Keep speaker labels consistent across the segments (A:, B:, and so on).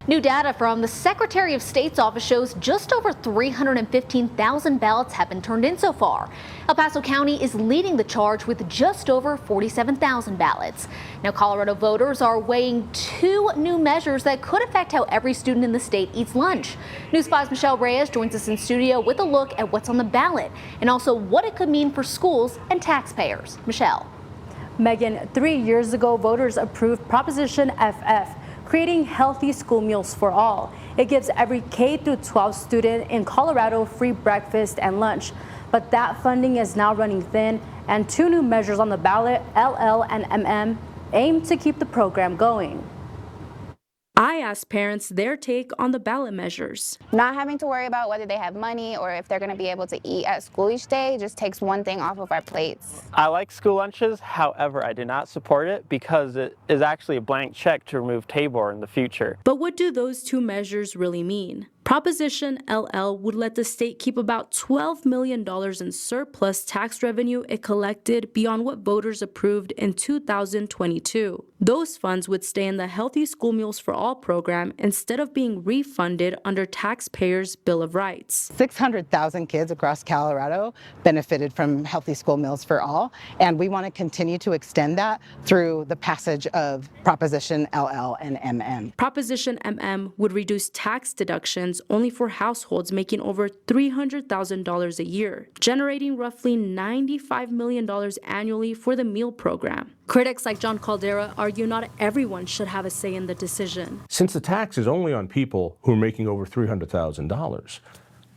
A: New data from the Secretary of State's office shows just over 315,000 ballots have been turned in so far. El Paso County is leading the charge with just over 47,000 ballots. Now, Colorado voters are weighing two new measures that could affect how every student in the state eats lunch. News 5's Michelle Reyes joins us in studio with a look at what's on the ballot and also what it could mean for schools and taxpayers. Michelle.
B: Megan, 3 years ago, voters approved Proposition FF, creating healthy school meals for all. It gives every K-12 student in Colorado free breakfast and lunch. But that funding is now running thin, and two new measures on the ballot, LL and MM, aim to keep the program going. I asked parents their take on the ballot measures.
C: Not having to worry about whether they have money or if they're going to be able to eat at school each day just takes one thing off of our plates.
D: I like school lunches, however, I do not support it because it is actually a blank check to remove Tabor in the future.
B: But what do those two measures really mean? Proposition LL would let the state keep about $12 million in surplus tax revenue it collected beyond what voters approved in 2022. Those funds would stay in the Healthy School Meals for All program instead of being refunded under taxpayers' Bill of Rights.
E: 600,000 kids across Colorado benefited from Healthy School Meals for All, and we want to continue to extend that through the passage of Proposition LL and MM.
B: Proposition MM would reduce tax deductions only for households making over $300,000 a year, generating roughly $95 million annually for the meal program. Critics like John Caldera argue not everyone should have a say in the decision.
F: Since the tax is only on people who are making over $300,000,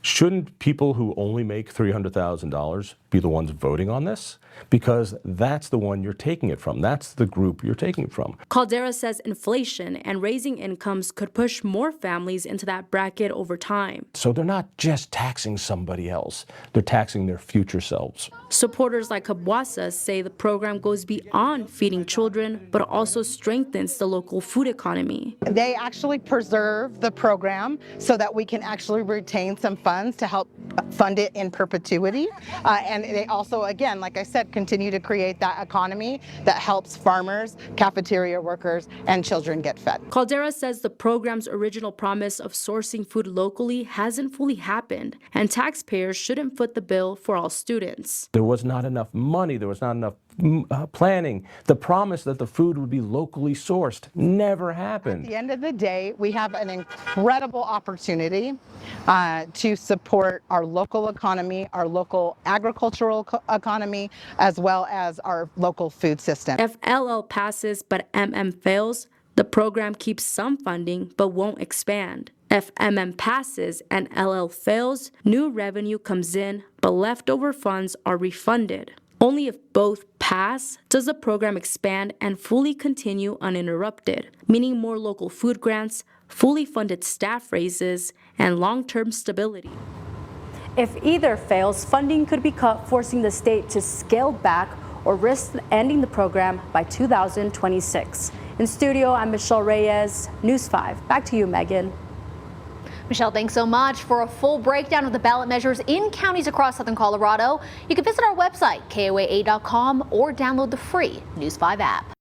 F: shouldn't people who only make $300,000 be the ones voting on this? Because that's the one you're taking it from. That's the group you're taking it from.
B: Caldera says inflation and raising incomes could push more families into that bracket over time.
F: So they're not just taxing somebody else, they're taxing their future selves.
B: Supporters like Kabwasa say the program goes beyond feeding children, but also strengthens the local food economy.
E: They actually preserve the program so that we can actually retain some funds to help fund it in perpetuity. And they also, again, like I said, continue to create that economy that helps farmers, cafeteria workers, and children get fed.
B: Caldera says the program's original promise of sourcing food locally hasn't fully happened, and taxpayers shouldn't foot the bill for all students.
F: There was not enough money, there was not enough planning. The promise that the food would be locally sourced never happened.
E: At the end of the day, we have an incredible opportunity to support our local economy, our local agricultural economy, as well as our local food system.
B: If LL passes but MM fails, the program keeps some funding but won't expand. If MM passes and LL fails, new revenue comes in, but leftover funds are refunded. Only if both pass does the program expand and fully continue uninterrupted, meaning more local food grants, fully funded staff raises, and long-term stability. If either fails, funding could be cut, forcing the state to scale back or risk ending the program by 2026. In studio, I'm Michelle Reyes, News 5. Back to you, Megan.
A: Michelle, thanks so much. For a full breakdown of the ballot measures in counties across southern Colorado, you can visit our website, KOAA.com, or download the free News 5 app.